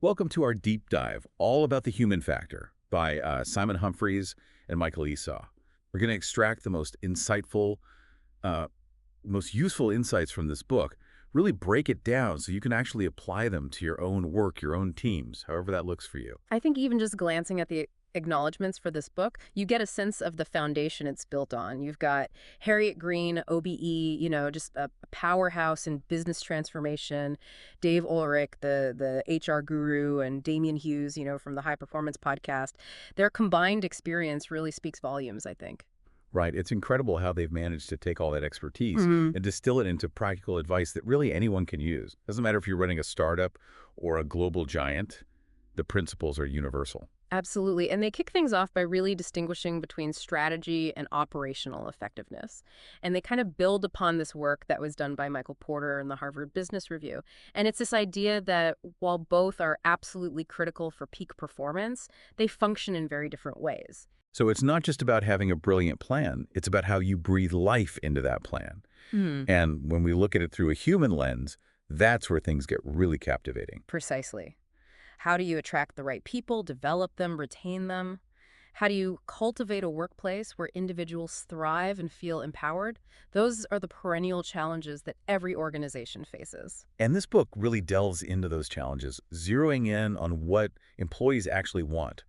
Welcome to our deep dive, all about the human factor, by Simon Humphreys and Michael Esau. We're going to extract the most insightful, uh, most useful insights from this book, really break it down so you can actually apply them to your own work, your own teams, however that looks for you. I think even just glancing at the acknowledgments for this book, you get a sense of the foundation it's built on. You've got Harriet Green, OBE, just a powerhouse in business transformation, Dave Ulrich, the HR guru, and Damian Hughes, from the High Performance podcast. Their combined experience really speaks volumes, I think. Right. It's incredible how they've managed to take all that expertise Mhm. and distill it into practical advice that really anyone can use. Doesn't matter if you're running a startup or a global giant, the principles are universal. Absolutely. And they kick things off by really distinguishing between strategy and operational effectiveness. And they kind of build upon this work that was done by Michael Porter in the Harvard Business Review. And it's this idea that while both are absolutely critical for peak performance, they function in very different ways. So it's not just about having a brilliant plan, it's about how you breathe life into that plan. Hmm. And when we look at it through a human lens, that's where things get really captivating. Precisely. How do you attract the right people, develop them, retain them? How do you cultivate a workplace where individuals thrive and feel empowered? Those are the perennial challenges that every organization faces. And this book really delves into those challenges, zeroing in on what employees actually want.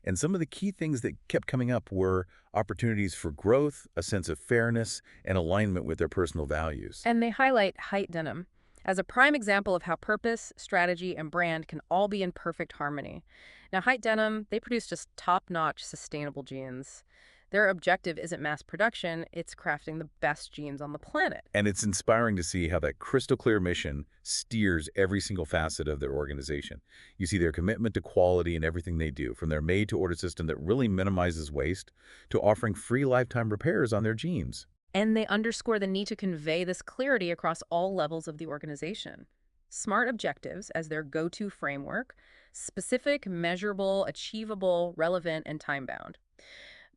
And some of the key things that kept coming up were opportunities for growth, a sense of fairness, and alignment with their personal values. And they highlight Height Denim as a prime example of how purpose, strategy, and brand can all be in perfect harmony. Now, Height Denim, they produce just top-notch sustainable jeans. Their objective isn't mass production, it's crafting the best jeans on the planet. And it's inspiring to see how that crystal clear mission steers every single facet of their organization. You see their commitment to quality in everything they do, from their made-to-order system that really minimizes waste to offering free lifetime repairs on their jeans. And they underscore the need to convey this clarity across all levels of the organization. SMART objectives as their go-to framework, specific, measurable, achievable, relevant, and time-bound.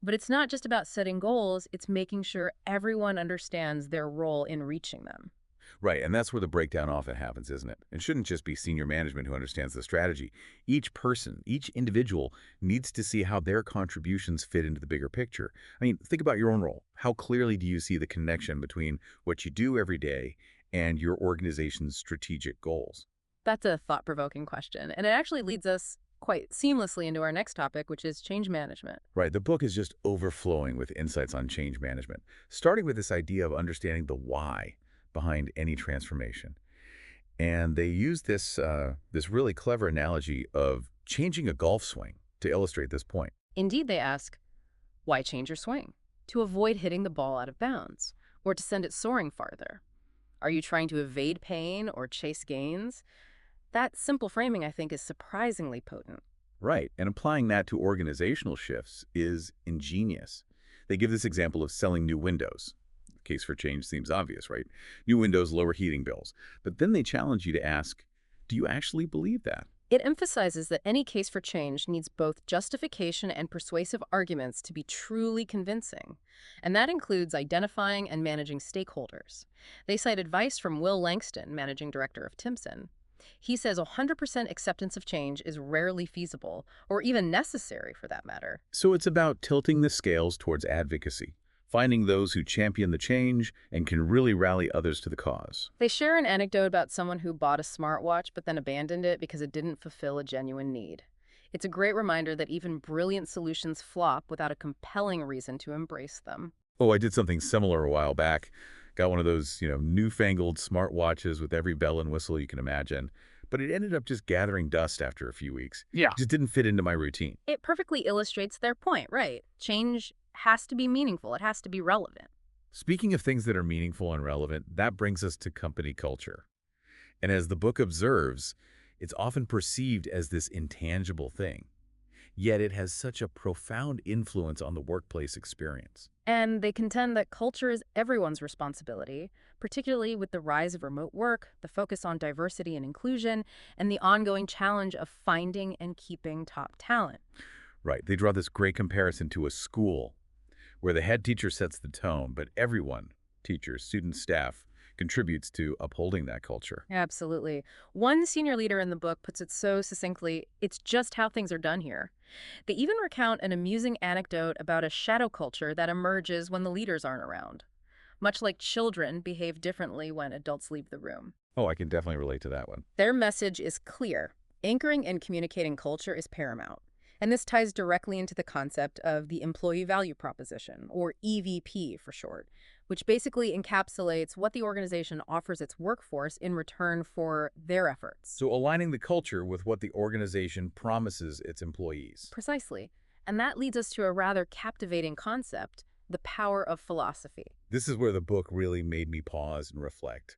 But it's not just about setting goals, it's making sure everyone understands their role in reaching them. Right, and that's where the breakdown often happens, isn't it? It shouldn't just be senior management who understands the strategy. Each person, each individual needs to see how their contributions fit into the bigger picture. I mean, think about your own role. How clearly do you see the connection between what you do every day and your organization's strategic goals? That's a thought-provoking question, and it actually leads us quite seamlessly into our next topic, which is change management. Right, the book is just overflowing with insights on change management, starting with this idea of understanding the why behind any transformation. And they use this really clever analogy of changing a golf swing to illustrate this point. Indeed, they ask, why change your swing? To avoid hitting the ball out of bounds, or to send it soaring farther? Are you trying to evade pain or chase gains? That simple framing, I think, is surprisingly potent. Right, and applying that to organizational shifts is ingenious. They give this example of selling new windows. The case for change seems obvious, right? New windows lower heating bills. But then they challenge you to ask, do you actually believe that? It emphasizes that any case for change needs both justification and persuasive arguments to be truly convincing. And that includes identifying and managing stakeholders. They cite advice from Will Langston, managing director of Timson. He says 100% acceptance of change is rarely feasible, or even necessary for that matter. So it's about tilting the scales towards advocacy, finding those who champion the change and can really rally others to the cause. They share an anecdote about someone who bought a smartwatch but then abandoned it because it didn't fulfill a genuine need. It's a great reminder that even brilliant solutions flop without a compelling reason to embrace them. Oh, I did something similar a while back. Got one of those, newfangled smartwatches with every bell and whistle you can imagine. But it ended up just gathering dust after a few weeks. Yeah. It just didn't fit into my routine. It perfectly illustrates their point, right? Change has to be meaningful. It has to be relevant. Speaking of things that are meaningful and relevant, that brings us to company culture. And as the book observes, it's often perceived as this intangible thing. Yet it has such a profound influence on the workplace experience. And they contend that culture is everyone's responsibility, particularly with the rise of remote work, the focus on diversity and inclusion, and the ongoing challenge of finding and keeping top talent. Right, they draw this great comparison to a school where the head teacher sets the tone, but everyone, teachers, students, staff, contributes to upholding that culture. Absolutely. One senior leader in the book puts it so succinctly, it's just how things are done here. They even recount an amusing anecdote about a shadow culture that emerges when the leaders aren't around. Much like children behave differently when adults leave the room. Oh, I can definitely relate to that one. Their message is clear. Anchoring and communicating culture is paramount. And this ties directly into the concept of the employee value proposition, or EVP for short, which basically encapsulates what the organization offers its workforce in return for their efforts. So aligning the culture with what the organization promises its employees. Precisely. And that leads us to a rather captivating concept, the power of philosophy. This is where the book really made me pause and reflect.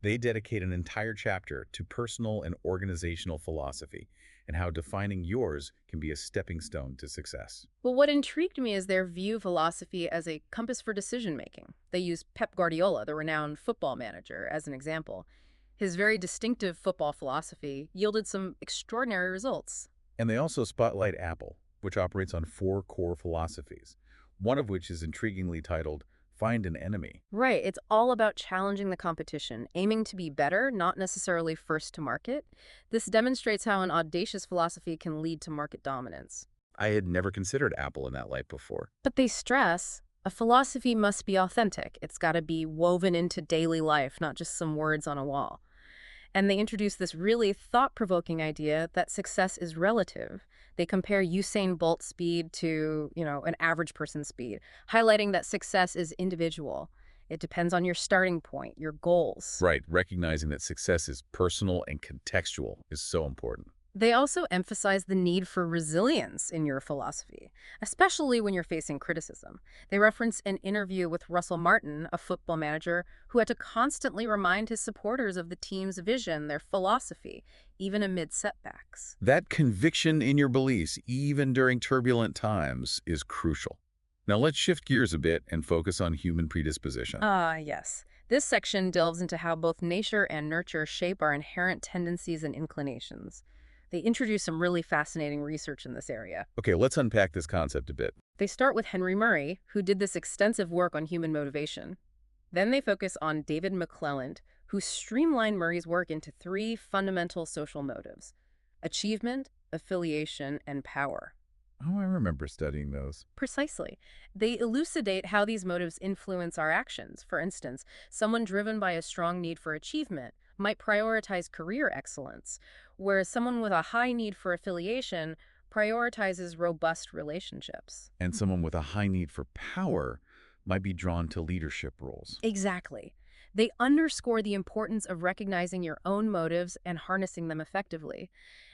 They dedicate an entire chapter to personal and organizational philosophy and how defining yours can be a stepping stone to success. Well, what intrigued me is their view philosophy as a compass for decision making. They use Pep Guardiola, the renowned football manager, as an example. His very distinctive football philosophy yielded some extraordinary results. And they also spotlight Apple, which operates on 4 core philosophies, one of which is intriguingly titled Find an Enemy. Right, it's all about challenging the competition, aiming to be better, not necessarily first to market. This demonstrates how an audacious philosophy can lead to market dominance. I had never considered Apple in that light before. But they stress a philosophy must be authentic. It's got to be woven into daily life, not just some words on a wall. And they introduce this really thought-provoking idea that success is relative. They compare Usain Bolt's speed to, an average person's speed, highlighting that success is individual. It depends on your starting point, your goals. Right, recognizing that success is personal and contextual is so important. They also emphasize the need for resilience in your philosophy, especially when you're facing criticism. They reference an interview with Russell Martin, a football manager, who had to constantly remind his supporters of the team's vision, their philosophy, even amid setbacks. That conviction in your beliefs, even during turbulent times, is crucial. Now let's shift gears a bit and focus on human predisposition. Yes. This section delves into how both nature and nurture shape our inherent tendencies and inclinations. They introduce some really fascinating research in this area. Okay, let's unpack this concept a bit. They start with Henry Murray, who did this extensive work on human motivation. Then they focus on David McClelland, who streamlined Murray's work into 3 fundamental social motives: achievement, affiliation, and power. Oh, I remember studying those. Precisely. They elucidate how these motives influence our actions. For instance, someone driven by a strong need for achievement might prioritize career excellence, whereas someone with a high need for affiliation prioritizes robust relationships. And someone with a high need for power might be drawn to leadership roles. Exactly. They underscore the importance of recognizing your own motives and harnessing them effectively.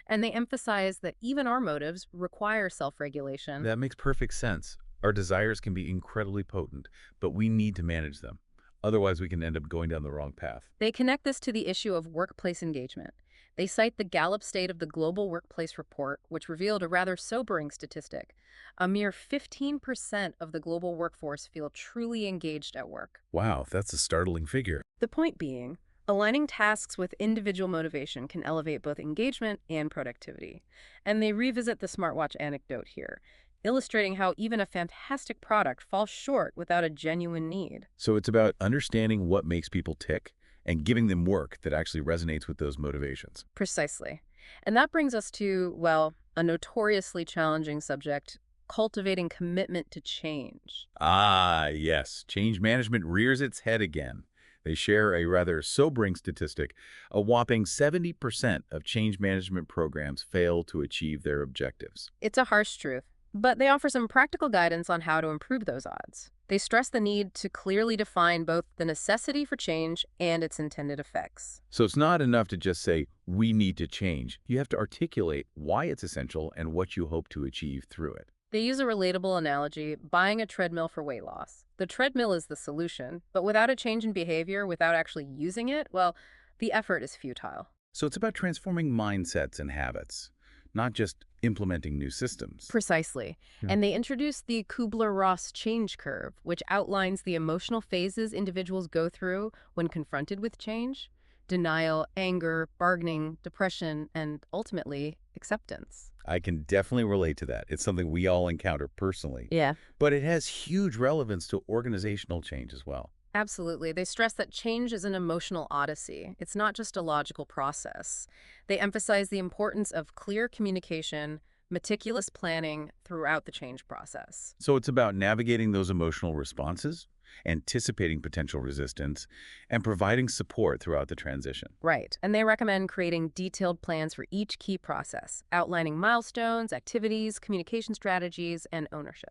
And they emphasize that even our motives require self-regulation. That makes perfect sense. Our desires can be incredibly potent, but we need to manage them. Otherwise, we can end up going down the wrong path. They connect this to the issue of workplace engagement. They cite the Gallup State of the Global Workplace Report, which revealed a rather sobering statistic. A mere 15% of the global workforce feel truly engaged at work. Wow, that's a startling figure. The point being, aligning tasks with individual motivation can elevate both engagement and productivity. And they revisit the smartwatch anecdote here, illustrating how even a fantastic product falls short without a genuine need. So it's about understanding what makes people tick and giving them work that actually resonates with those motivations. Precisely. And that brings us to, well, a notoriously challenging subject: cultivating commitment to change. Ah, yes. Change management rears its head again. They share a rather sobering statistic. A whopping 70% of change management programs fail to achieve their objectives. It's a harsh truth, but they offer some practical guidance on how to improve those odds. They stress the need to clearly define both the necessity for change and its intended effects. So it's not enough to just say, we need to change. You have to articulate why it's essential and what you hope to achieve through it. They use a relatable analogy: buying a treadmill for weight loss. The treadmill is the solution, but without a change in behavior, without actually using it, well, the effort is futile. So it's about transforming mindsets and habits, not just implementing new systems. Precisely. Yeah. And they introduce the Kubler-Ross change curve, which outlines the emotional phases individuals go through when confronted with change: denial, anger, bargaining, depression, and ultimately, acceptance. I can definitely relate to that. It's something we all encounter personally. Yeah. But it has huge relevance to organizational change as well. Absolutely. They stress that change is an emotional odyssey. It's not just a logical process. They emphasize the importance of clear communication, meticulous planning throughout the change process. So it's about navigating those emotional responses, anticipating potential resistance, and providing support throughout the transition. Right. And they recommend creating detailed plans for each key process, outlining milestones, activities, communication strategies, and ownership.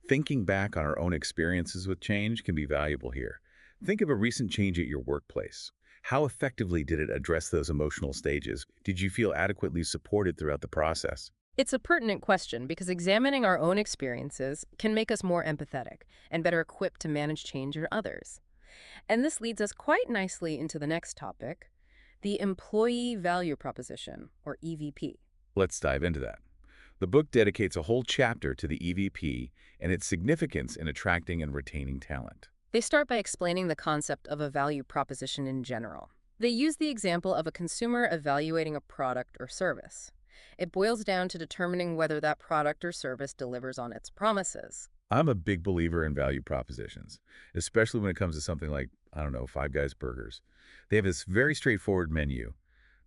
Thinking back on our own experiences with change can be valuable here. Think of a recent change at your workplace. How effectively did it address those emotional stages? Did you feel adequately supported throughout the process? It's a pertinent question because examining our own experiences can make us more empathetic and better equipped to manage change in others. And this leads us quite nicely into the next topic, the Employee Value Proposition, or EVP. Let's dive into that. The book dedicates a whole chapter to the EVP and its significance in attracting and retaining talent. They start by explaining the concept of a value proposition in general. They use the example of a consumer evaluating a product or service. It boils down to determining whether that product or service delivers on its promises. I'm a big believer in value propositions, especially when it comes to something like, I don't know, Five Guys Burgers. They have this very straightforward menu,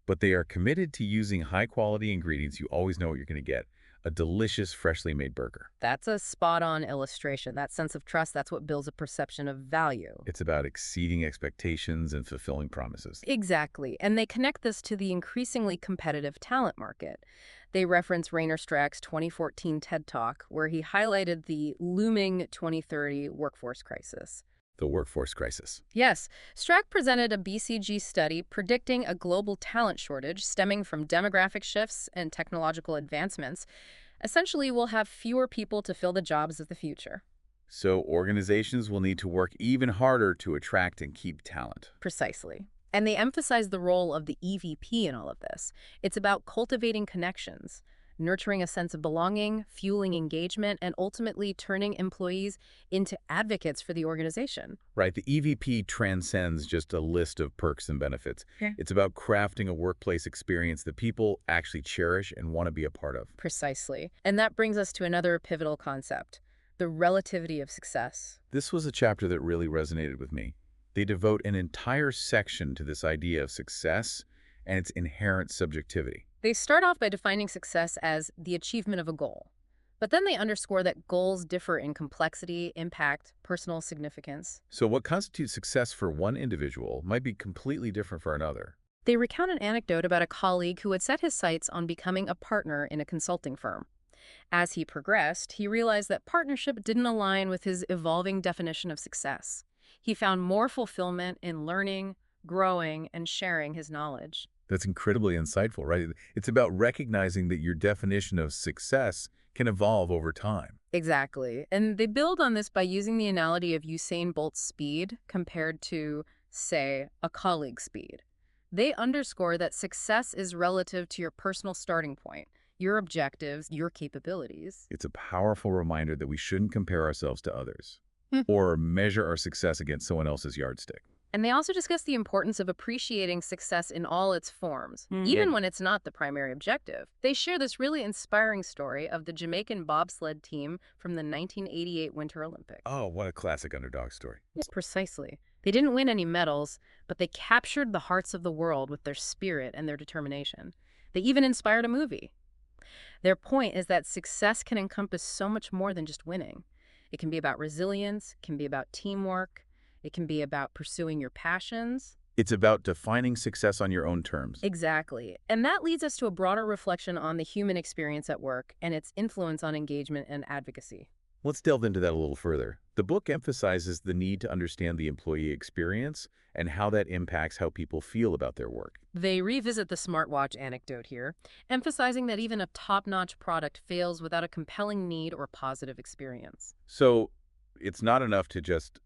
but they are committed to using high-quality ingredients. You always know what you're going to get. A delicious, freshly made burger. That's a spot-on illustration. That sense of trust, that's what builds a perception of value. It's about exceeding expectations and fulfilling promises. Exactly. And they connect this to the increasingly competitive talent market. They reference Rainer Strack's 2014 TED Talk, where he highlighted the looming 2030 workforce crisis. The workforce crisis. Yes, Strack presented a BCG study predicting a global talent shortage stemming from demographic shifts and technological advancements. Essentially, we'll have fewer people to fill the jobs of the future. So organizations will need to work even harder to attract and keep talent. Precisely. And they emphasize the role of the EVP in all of this. It's about cultivating connections, nurturing a sense of belonging, fueling engagement, and ultimately turning employees into advocates for the organization. Right, the EVP transcends just a list of perks and benefits. Yeah. It's about crafting a workplace experience that people actually cherish and want to be a part of. Precisely. And that brings us to another pivotal concept, the relativity of success. This was a chapter that really resonated with me. They devote an entire section to this idea of success and its inherent subjectivity. They start off by defining success as the achievement of a goal. But then they underscore that goals differ in complexity, impact, personal significance. So what constitutes success for one individual might be completely different for another. They recount an anecdote about a colleague who had set his sights on becoming a partner in a consulting firm. As he progressed, he realized that partnership didn't align with his evolving definition of success. He found more fulfillment in learning, growing, and sharing his knowledge. That's incredibly insightful, right? It's about recognizing that your definition of success can evolve over time. Exactly. And they build on this by using the analogy of Usain Bolt's speed compared to, say, a colleague's speed. They underscore that success is relative to your personal starting point, your objectives, your capabilities. It's a powerful reminder that we shouldn't compare ourselves to others or measure our success against someone else's yardstick. And they also discuss the importance of appreciating success in all its forms, even when it's not the primary objective. They share this really inspiring story of the Jamaican bobsled team from the 1988 Winter Olympics. Oh, what a classic underdog story. Precisely. They didn't win any medals, but they captured the hearts of the world with their spirit and their determination. They even inspired a movie. Their point is that success can encompass so much more than just winning. It can be about resilience, it can be about teamwork, it can be about pursuing your passions. It's about defining success on your own terms. Exactly. And that leads us to a broader reflection on the human experience at work and its influence on engagement and advocacy. Let's delve into that a little further. The book emphasizes the need to understand the employee experience and how that impacts how people feel about their work. They revisit the smartwatch anecdote here, emphasizing that even a top-notch product fails without a compelling need or positive experience. So it's not enough to just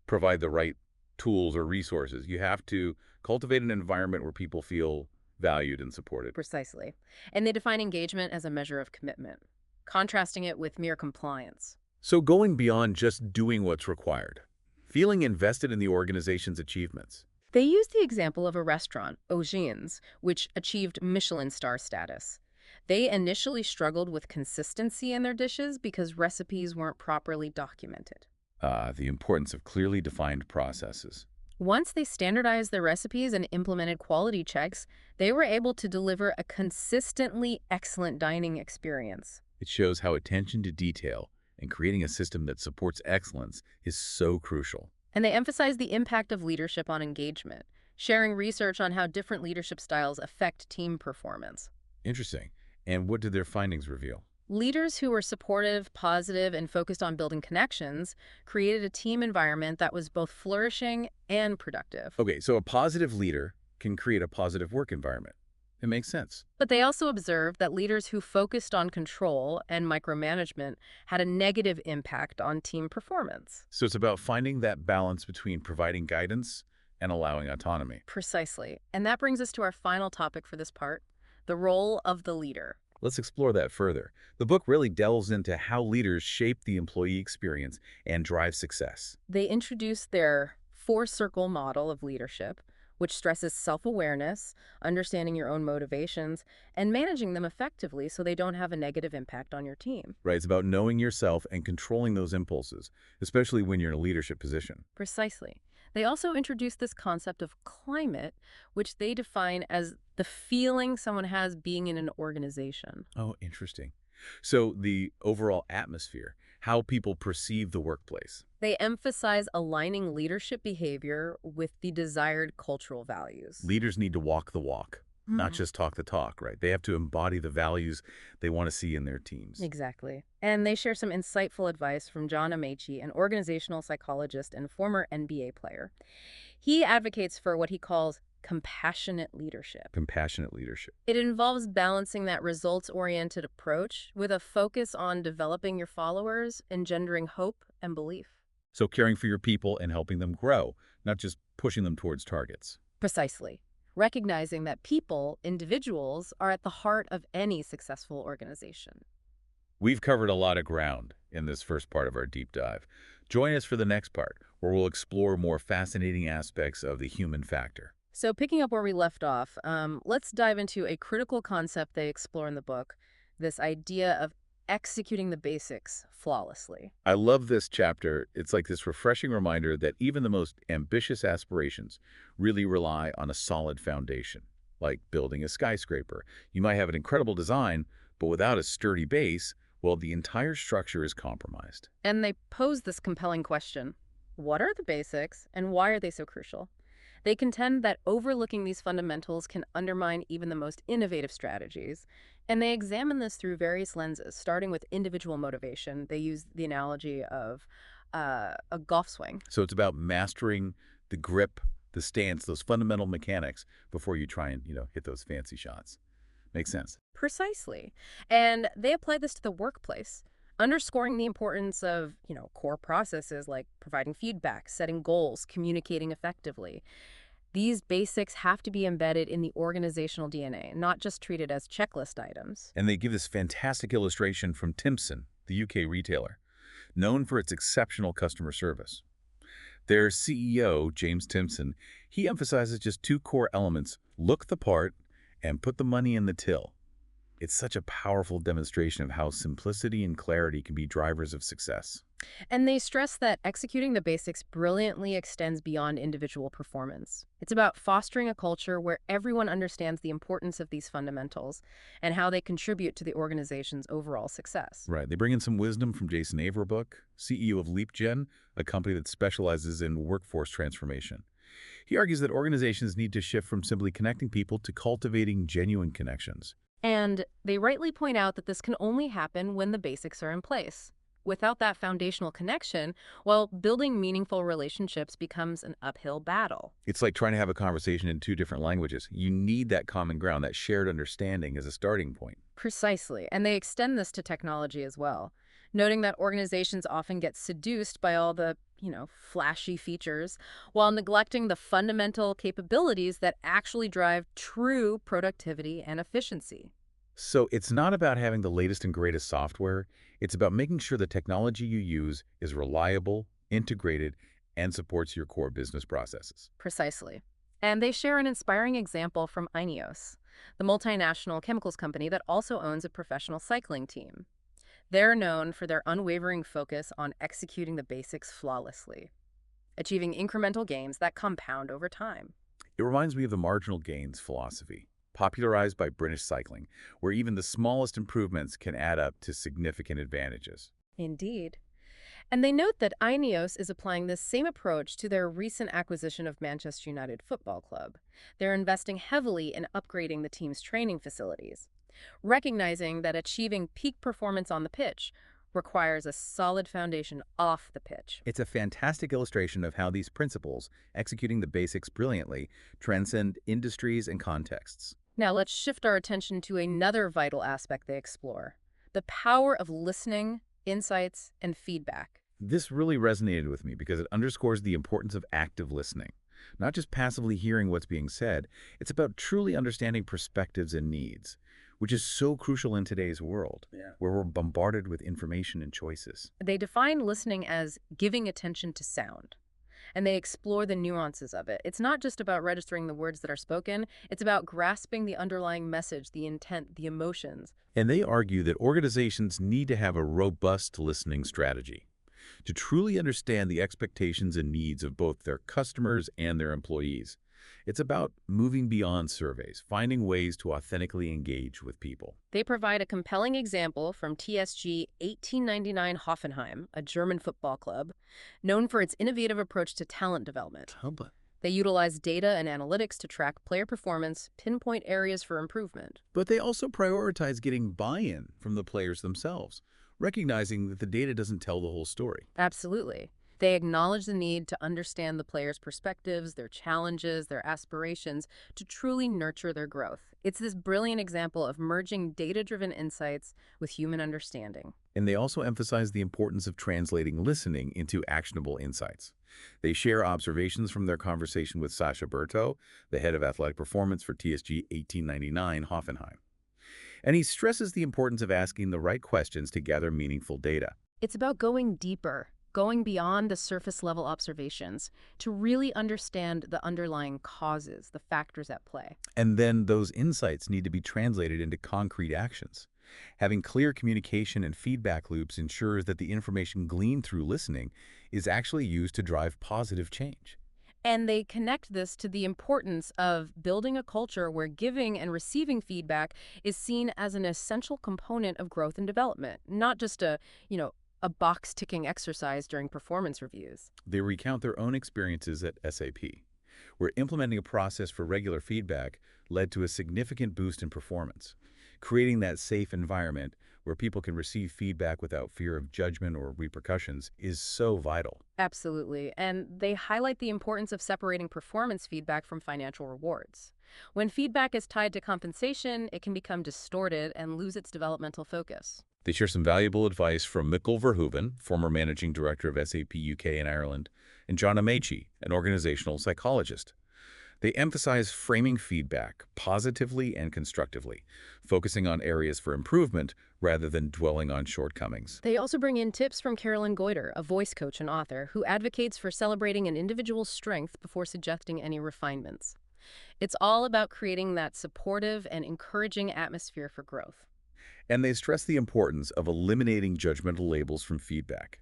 provide the right tools or resources. You have to cultivate an environment where people feel valued and supported. Precisely. And they define engagement as a measure of commitment, contrasting it with mere compliance. So going beyond just doing what's required, feeling invested in the organization's achievements. They use the example of a restaurant, Augean's, which achieved Michelin star status. They initially struggled with consistency in their dishes because recipes weren't properly documented. The importance of clearly defined processes. Once they standardized their recipes and implemented quality checks, they were able to deliver a consistently excellent dining experience. It shows how attention to detail and creating a system that supports excellence is so crucial. And they emphasize the impact of leadership on engagement, sharing research on how different leadership styles affect team performance. Interesting. And what did their findings reveal? Leaders who were supportive, positive, and focused on building connections created a team environment that was both flourishing and productive. Okay, so a positive leader can create a positive work environment. It makes sense. But they also observed that leaders who focused on control and micromanagement had a negative impact on team performance. So it's about finding that balance between providing guidance and allowing autonomy. Precisely. And that brings us to our final topic for this part, the role of the leader. Let's explore that further. The book really delves into how leaders shape the employee experience and drive success. They introduce their four-circle model of leadership, which stresses self-awareness, understanding your own motivations, and managing them effectively so they don't have a negative impact on your team. Right? It's about knowing yourself and controlling those impulses, especially when you're in a leadership position. Precisely. They also introduce this concept of climate, which they define as the feeling someone has being in an organization. Oh, interesting. So the overall atmosphere, how people perceive the workplace. They emphasize aligning leadership behavior with the desired cultural values. Leaders need to walk the walk, not Mm. just talk the talk, right? They have to embody the values they want to see in their teams. Exactly. And they share some insightful advice from John Amaechi, an organizational psychologist and former NBA player. He advocates for what he calls compassionate leadership. Compassionate leadership. It involves balancing that results-oriented approach with a focus on developing your followers, engendering hope and belief. So caring for your people and helping them grow, not just pushing them towards targets. Precisely. Recognizing that people, individuals, are at the heart of any successful organization. We've covered a lot of ground in this first part of our deep dive. Join us for the next part, where we'll explore more fascinating aspects of the human factor. So picking up where we left off, let's dive into a critical concept they explore in the book, this idea of executing the basics flawlessly. I love this chapter. It's like this refreshing reminder that even the most ambitious aspirations really rely on a solid foundation, like building a skyscraper. You might have an incredible design, but without a sturdy base, well, the entire structure is compromised. And they pose this compelling question: what are the basics and why are they so crucial? They contend that overlooking these fundamentals can undermine even the most innovative strategies, and they examine this through various lenses, starting with individual motivation. They use the analogy of a golf swing. So it's about mastering the grip, the stance, those fundamental mechanics before you try and, hit those fancy shots. Makes sense. Precisely. And they apply this to the workplace, underscoring the importance of, core processes like providing feedback, setting goals, communicating effectively. These basics have to be embedded in the organizational DNA, not just treated as checklist items. And they give this fantastic illustration from Timpson, the UK retailer, known for its exceptional customer service. Their CEO, James Timpson, he emphasizes just two core elements: look the part and put the money in the till. It's such a powerful demonstration of how simplicity and clarity can be drivers of success. And they stress that executing the basics brilliantly extends beyond individual performance. It's about fostering a culture where everyone understands the importance of these fundamentals and how they contribute to the organization's overall success. Right. They bring in some wisdom from Jason Averbuch, CEO of LeapGen, a company that specializes in workforce transformation. He argues that organizations need to shift from simply connecting people to cultivating genuine connections. And they rightly point out that this can only happen when the basics are in place. Without that foundational connection, well, building meaningful relationships becomes an uphill battle. It's like trying to have a conversation in two different languages. You need that common ground, that shared understanding as a starting point. Precisely. And they extend this to technology as well, noting that organizations often get seduced by all the, flashy features while neglecting the fundamental capabilities that actually drive true productivity and efficiency. So it's not about having the latest and greatest software. It's about making sure the technology you use is reliable, integrated, and supports your core business processes. Precisely. And they share an inspiring example from Ineos, the multinational chemicals company that also owns a professional cycling team. They're known for their unwavering focus on executing the basics flawlessly, achieving incremental gains that compound over time. It reminds me of the marginal gains philosophy, popularized by British cycling, where even the smallest improvements can add up to significant advantages. Indeed. And they note that Ineos is applying this same approach to their recent acquisition of Manchester United Football Club. They're investing heavily in upgrading the team's training facilities, recognizing that achieving peak performance on the pitch requires a solid foundation off the pitch. It's a fantastic illustration of how these principles, executing the basics brilliantly, transcend industries and contexts. Now let's shift our attention to another vital aspect they explore: the power of listening, insights, and feedback. This really resonated with me because it underscores the importance of active listening. Not just passively hearing what's being said, it's about truly understanding perspectives and needs, which is so crucial in today's world, where we're bombarded with information and choices. They define listening as giving attention to sound, and they explore the nuances of it. It's not just about registering the words that are spoken, it's about grasping the underlying message, the intent, the emotions. And they argue that organizations need to have a robust listening strategy to truly understand the expectations and needs of both their customers and their employees. It's about moving beyond surveys, finding ways to authentically engage with people. They provide a compelling example from TSG 1899 Hoffenheim, a German football club, known for its innovative approach to talent development. They utilize data and analytics to track player performance, pinpoint areas for improvement. But they also prioritize getting buy-in from the players themselves, recognizing that the data doesn't tell the whole story. Absolutely. They acknowledge the need to understand the players' perspectives, their challenges, their aspirations, to truly nurture their growth. It's this brilliant example of merging data-driven insights with human understanding. And they also emphasize the importance of translating listening into actionable insights. They share observations from their conversation with Sasha Berto, the head of athletic performance for TSG 1899 Hoffenheim. And he stresses the importance of asking the right questions to gather meaningful data. It's about going deeper, going beyond the surface-level observations to really understand the underlying causes, the factors at play. And then those insights need to be translated into concrete actions. Having clear communication and feedback loops ensures that the information gleaned through listening is actually used to drive positive change. And they connect this to the importance of building a culture where giving and receiving feedback is seen as an essential component of growth and development, not just a box-ticking exercise during performance reviews. They recount their own experiences at SAP, where implementing a process for regular feedback led to a significant boost in performance. Creating that safe environment where people can receive feedback without fear of judgment or repercussions is so vital. Absolutely. And they highlight the importance of separating performance feedback from financial rewards. When feedback is tied to compensation, it can become distorted and lose its developmental focus. They share some valuable advice from Mikkel Verhoeven, former managing director of SAP UK and Ireland, and John Amaechi, an organizational psychologist. They emphasize framing feedback positively and constructively, focusing on areas for improvement rather than dwelling on shortcomings. They also bring in tips from Carolyn Goiter, a voice coach and author, who advocates for celebrating an individual's strength before suggesting any refinements. It's all about creating that supportive and encouraging atmosphere for growth. And they stress the importance of eliminating judgmental labels from feedback.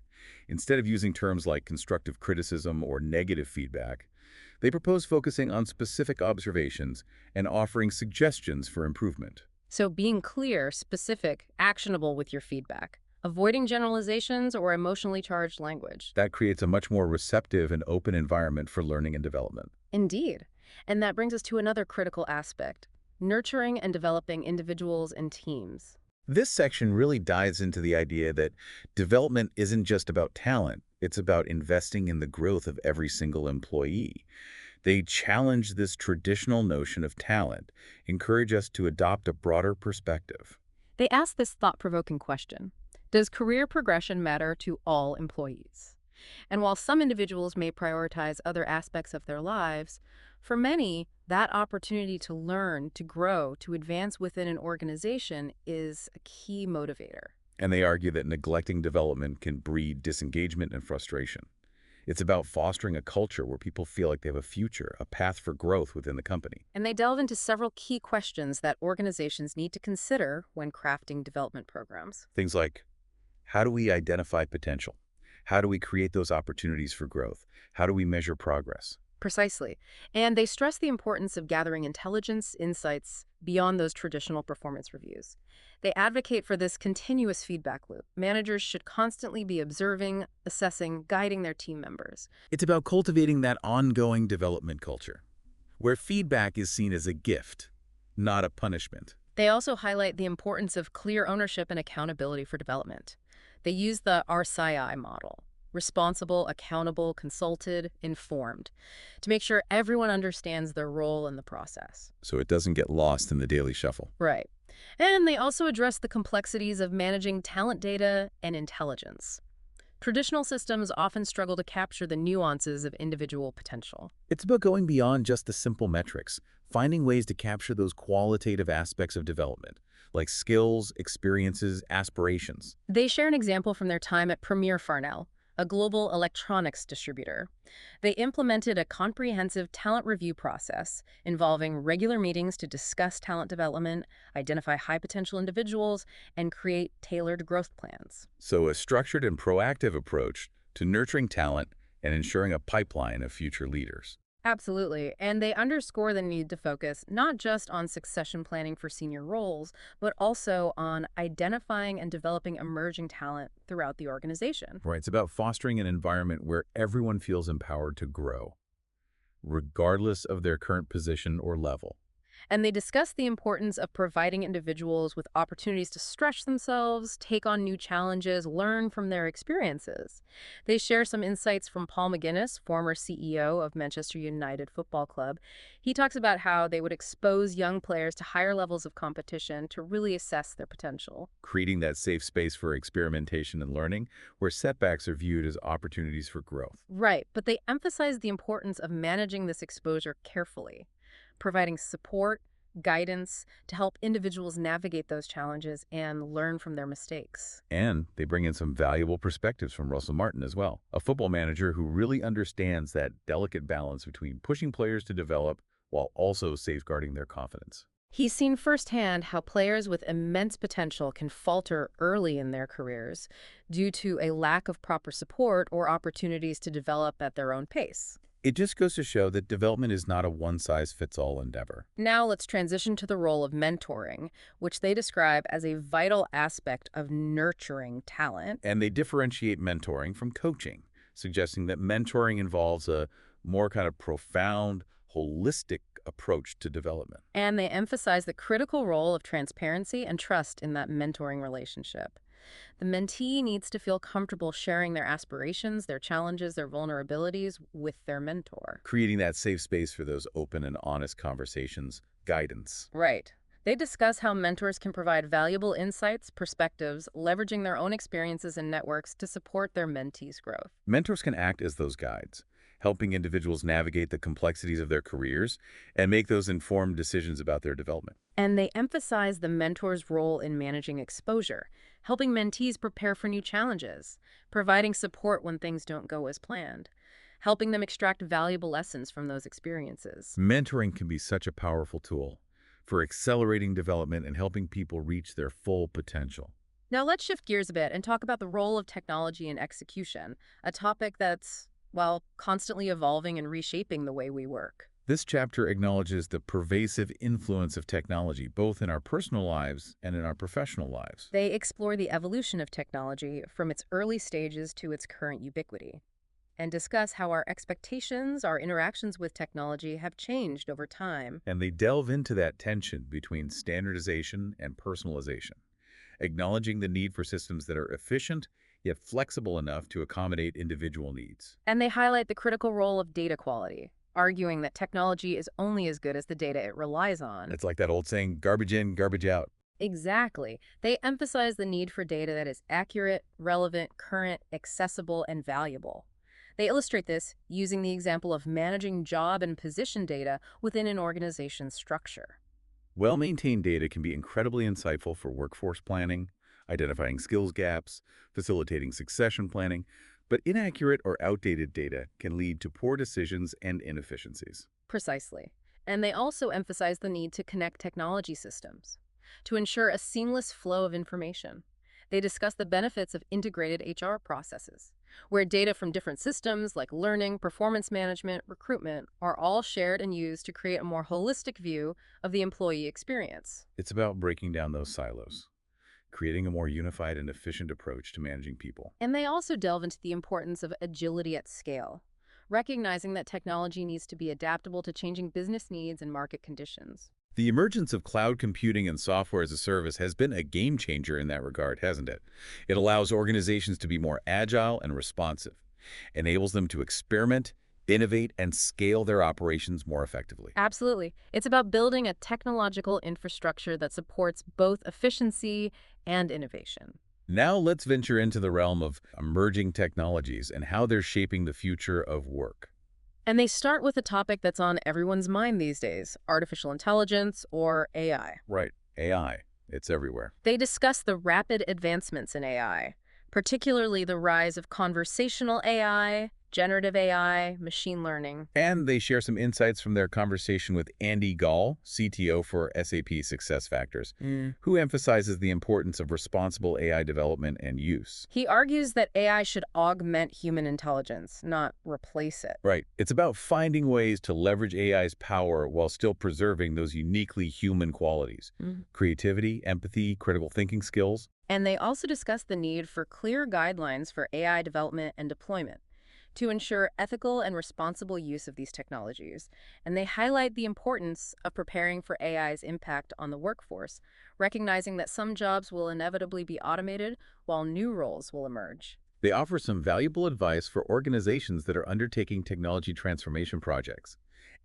Instead of using terms like constructive criticism or negative feedback, they propose focusing on specific observations and offering suggestions for improvement. So being clear, specific, actionable with your feedback, avoiding generalizations or emotionally charged language. That creates a much more receptive and open environment for learning and development. Indeed. And that brings us to another critical aspect: nurturing and developing individuals and teams. This section really dives into the idea that development isn't just about talent, it's about investing in the growth of every single employee. They challenge this traditional notion of talent, encourage us to adopt a broader perspective. They ask this thought-provoking question: does career progression matter to all employees? And while some individuals may prioritize other aspects of their lives, for many, that opportunity to learn, to grow, to advance within an organization is a key motivator. And they argue that neglecting development can breed disengagement and frustration. It's about fostering a culture where people feel like they have a future, a path for growth within the company. And they delve into several key questions that organizations need to consider when crafting development programs. Things like, How do we identify potential? How do we create those opportunities for growth? How do we measure progress? Precisely. And they stress the importance of gathering intelligence, insights beyond those traditional performance reviews. They advocate for this continuous feedback loop. Managers should constantly be observing, assessing, guiding their team members. It's about cultivating that ongoing development culture, where feedback is seen as a gift, not a punishment. They also highlight the importance of clear ownership and accountability for development. They use the RSI model: responsible, accountable, consulted, informed, to make sure everyone understands their role in the process. So it doesn't get lost in the daily shuffle. Right. And they also address the complexities of managing talent data and intelligence. Traditional systems often struggle to capture the nuances of individual potential. It's about going beyond just the simple metrics, finding ways to capture those qualitative aspects of development, like skills, experiences, aspirations. They share an example from their time at Premier Farnell, a global electronics distributor. They implemented a comprehensive talent review process involving regular meetings to discuss talent development, identify high potential individuals, and create tailored growth plans. So a structured and proactive approach to nurturing talent and ensuring a pipeline of future leaders. Absolutely. And they underscore the need to focus not just on succession planning for senior roles, but also on identifying and developing emerging talent throughout the organization. Right, it's about fostering an environment where everyone feels empowered to grow, regardless of their current position or level. And they discuss the importance of providing individuals with opportunities to stretch themselves, take on new challenges, learn from their experiences. They share some insights from Paul McGuinness, former CEO of Manchester United Football Club. He talks about how they would expose young players to higher levels of competition to really assess their potential. Creating that safe space for experimentation and learning, where setbacks are viewed as opportunities for growth. Right, but they emphasize the importance of managing this exposure carefully, providing support, guidance to help individuals navigate those challenges and learn from their mistakes. And they bring in some valuable perspectives from Russell Martin as well, a football manager who really understands that delicate balance between pushing players to develop while also safeguarding their confidence. He's seen firsthand how players with immense potential can falter early in their careers due to a lack of proper support or opportunities to develop at their own pace. It just goes to show that development is not a one-size-fits-all endeavor. Now let's transition to the role of mentoring, which they describe as a vital aspect of nurturing talent. And they differentiate mentoring from coaching, suggesting that mentoring involves a more kind of profound, holistic approach to development. And they emphasize the critical role of transparency and trust in that mentoring relationship. The mentee needs to feel comfortable sharing their aspirations, their challenges, their vulnerabilities with their mentor. Creating that safe space for those open and honest conversations, guidance. Right. They discuss how mentors can provide valuable insights, perspectives, leveraging their own experiences and networks to support their mentees' growth. Mentors can act as those guides, helping individuals navigate the complexities of their careers and make those informed decisions about their development. And they emphasize the mentor's role in managing exposure, helping mentees prepare for new challenges, providing support when things don't go as planned, helping them extract valuable lessons from those experiences. Mentoring can be such a powerful tool for accelerating development and helping people reach their full potential. Now let's shift gears a bit and talk about the role of technology in execution, a topic that's, well, constantly evolving and reshaping the way we work. This chapter acknowledges the pervasive influence of technology, both in our personal lives and in our professional lives. They explore the evolution of technology from its early stages to its current ubiquity, and discuss how our expectations, our interactions with technology have changed over time. And they delve into that tension between standardization and personalization, acknowledging the need for systems that are efficient yet flexible enough to accommodate individual needs. And they highlight the critical role of data quality, arguing that technology is only as good as the data it relies on. It's like that old saying, garbage in, garbage out. Exactly. They emphasize the need for data that is accurate, relevant, current, accessible, and valuable. They illustrate this using the example of managing job and position data within an organization's structure. Well-maintained data can be incredibly insightful for workforce planning, identifying skills gaps, facilitating succession planning, but inaccurate or outdated data can lead to poor decisions and inefficiencies. Precisely. And they also emphasize the need to connect technology systems to ensure a seamless flow of information. They discuss the benefits of integrated HR processes, where data from different systems like learning, performance management, recruitment are all shared and used to create a more holistic view of the employee experience. It's about breaking down those silos, creating a more unified and efficient approach to managing people. And they also delve into the importance of agility at scale, recognizing that technology needs to be adaptable to changing business needs and market conditions. The emergence of cloud computing and software as a service has been a game changer in that regard, hasn't it? It allows organizations to be more agile and responsive, enables them to experiment, innovate, and scale their operations more effectively. Absolutely. It's about building a technological infrastructure that supports both efficiency and innovation. Now let's venture into the realm of emerging technologies and how they're shaping the future of work. And they start with a topic that's on everyone's mind these days, artificial intelligence or AI. Right, AI. It's everywhere. They discuss the rapid advancements in AI, particularly the rise of conversational AI, generative AI, machine learning. And they share some insights from their conversation with Andy Gall, CTO for SAP SuccessFactors, who emphasizes the importance of responsible AI development and use. He argues that AI should augment human intelligence, not replace it. Right. It's about finding ways to leverage AI's power while still preserving those uniquely human qualities. Creativity, empathy, critical thinking skills. And they also discuss the need for clear guidelines for AI development and deployment to ensure ethical and responsible use of these technologies. And they highlight the importance of preparing for AI's impact on the workforce, recognizing that some jobs will inevitably be automated while new roles will emerge. They offer some valuable advice for organizations that are undertaking technology transformation projects,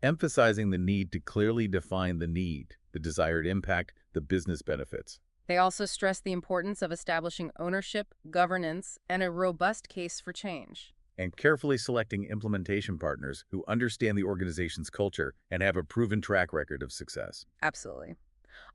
emphasizing the need to clearly define the need, the desired impact, the business benefits. They also stress the importance of establishing ownership, governance, and a robust case for change. And carefully selecting implementation partners who understand the organization's culture and have a proven track record of success. Absolutely.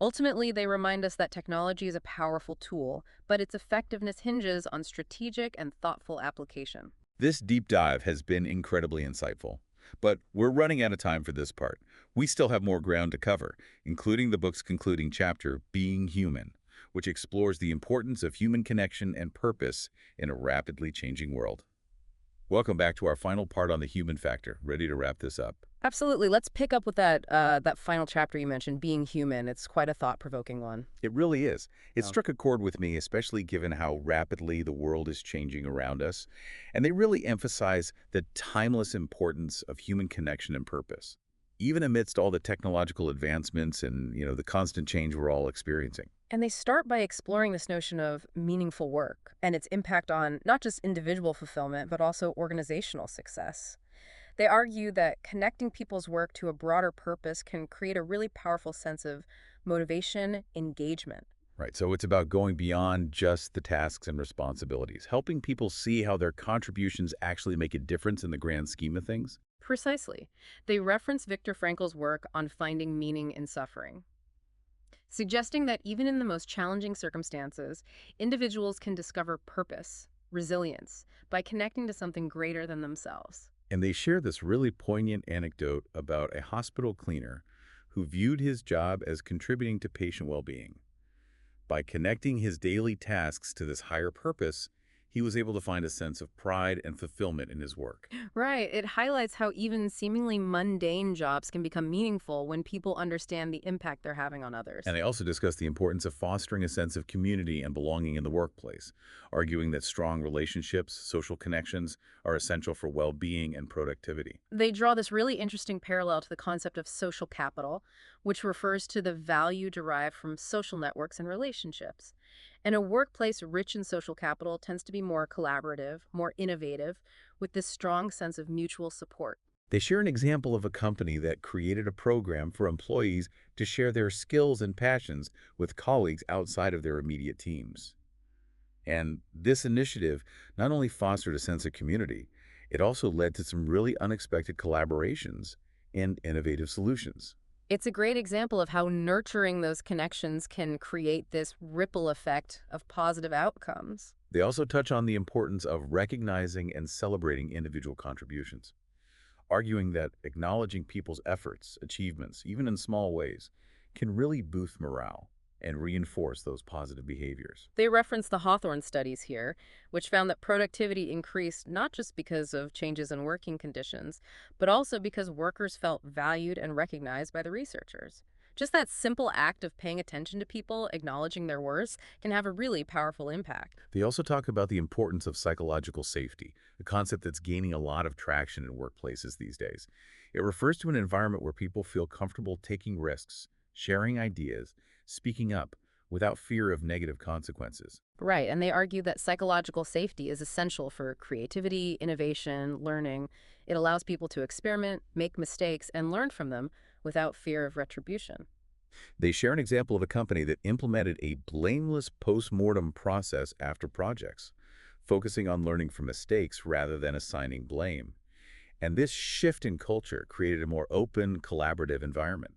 Ultimately, they remind us that technology is a powerful tool, but its effectiveness hinges on strategic and thoughtful application. This deep dive has been incredibly insightful. But we're running out of time for this part. We still have more ground to cover, including the book's concluding chapter, Being Human, which explores the importance of human connection and purpose in a rapidly changing world. Welcome back to our final part on the human factor. Ready to wrap this up? Absolutely. Let's pick up with that final chapter you mentioned, being human. It's quite a thought-provoking one. It really is. It Oh. struck a chord with me, especially given how rapidly the world is changing around us. And they really emphasize the timeless importance of human connection and purpose, even amidst all the technological advancements and, the constant change we're all experiencing. And they start by exploring this notion of meaningful work and its impact on not just individual fulfillment, but also organizational success. They argue that connecting people's work to a broader purpose can create a really powerful sense of motivation, engagement. Right, so it's about going beyond just the tasks and responsibilities, helping people see how their contributions actually make a difference in the grand scheme of things. Precisely. They reference Viktor Frankl's work on finding meaning in suffering, suggesting that even in the most challenging circumstances, individuals can discover purpose, resilience, by connecting to something greater than themselves. And they share this really poignant anecdote about a hospital cleaner who viewed his job as contributing to patient well-being. By connecting his daily tasks to this higher purpose, he was able to find a sense of pride and fulfillment in his work. Right. It highlights how even seemingly mundane jobs can become meaningful when people understand the impact they're having on others. And they also discuss the importance of fostering a sense of community and belonging in the workplace, arguing that strong relationships, social connections, are essential for well-being and productivity. They draw this really interesting parallel to the concept of social capital, which refers to the value derived from social networks and relationships. And a workplace rich in social capital tends to be more collaborative, more innovative, with this strong sense of mutual support. They share an example of a company that created a program for employees to share their skills and passions with colleagues outside of their immediate teams. And this initiative not only fostered a sense of community, it also led to some really unexpected collaborations and innovative solutions. It's a great example of how nurturing those connections can create this ripple effect of positive outcomes. They also touch on the importance of recognizing and celebrating individual contributions, arguing that acknowledging people's efforts, achievements, even in small ways, can really boost morale. and reinforce those positive behaviors. They reference the Hawthorne studies here, which found that productivity increased not just because of changes in working conditions, but also because workers felt valued and recognized by the researchers. Just that simple act of paying attention to people, acknowledging their worth, can have a really powerful impact. They also talk about the importance of psychological safety, a concept that's gaining a lot of traction in workplaces these days. It refers to an environment where people feel comfortable taking risks, sharing ideas, speaking up, without fear of negative consequences. Right, and they argue that psychological safety is essential for creativity, innovation, learning. It allows people to experiment, make mistakes, and learn from them without fear of retribution. They share an example of a company that implemented a blameless post-mortem process after projects, focusing on learning from mistakes rather than assigning blame. And this shift in culture created a more open, collaborative environment,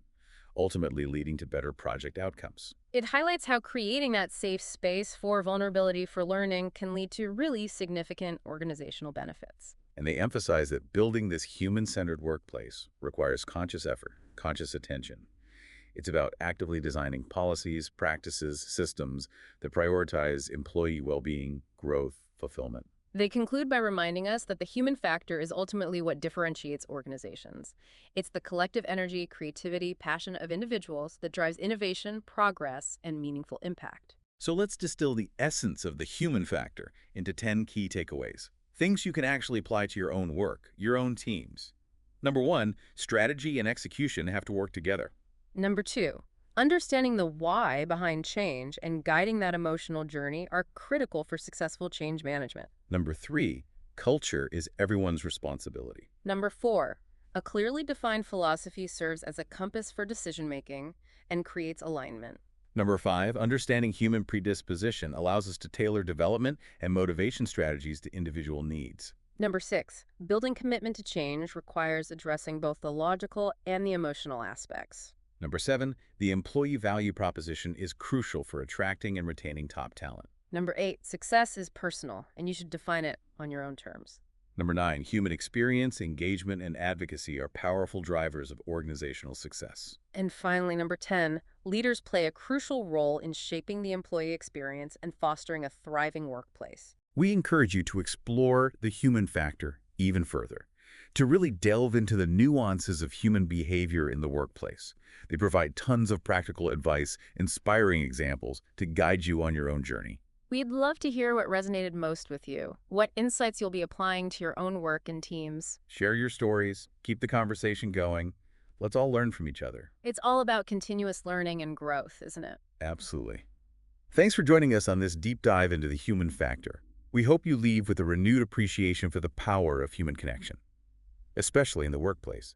ultimately leading to better project outcomes. It highlights how creating that safe space for vulnerability for learning can lead to really significant organizational benefits. And they emphasize that building this human-centered workplace requires conscious effort, conscious attention. It's about actively designing policies, practices, systems that prioritize employee well-being, growth, fulfillment. They conclude by reminding us that the human factor is ultimately what differentiates organizations. It's the collective energy, creativity, passion of individuals that drives innovation, progress, and meaningful impact. So let's distill the essence of the human factor into 10 key takeaways. Things you can actually apply to your own work, your own teams. Number one, strategy and execution have to work together. Number two, understanding the why behind change and guiding that emotional journey are critical for successful change management. Number three, culture is everyone's responsibility. Number four, a clearly defined philosophy serves as a compass for decision making and creates alignment. Number five, understanding human predisposition allows us to tailor development and motivation strategies to individual needs. Number six, building commitment to change requires addressing both the logical and the emotional aspects. Number seven, the employee value proposition is crucial for attracting and retaining top talent. Number eight, success is personal, and you should define it on your own terms. Number nine, human experience, engagement, and advocacy are powerful drivers of organizational success. And finally, number 10, leaders play a crucial role in shaping the employee experience and fostering a thriving workplace. We encourage you to explore the human factor even further, to really delve into the nuances of human behavior in the workplace. They provide tons of practical advice, inspiring examples to guide you on your own journey. We'd love to hear what resonated most with you, what insights you'll be applying to your own work and teams. Share your stories, keep the conversation going. Let's all learn from each other. It's all about continuous learning and growth, isn't it? Absolutely. Thanks for joining us on this deep dive into the human factor. We hope you leave with a renewed appreciation for the power of human connection, especially in the workplace.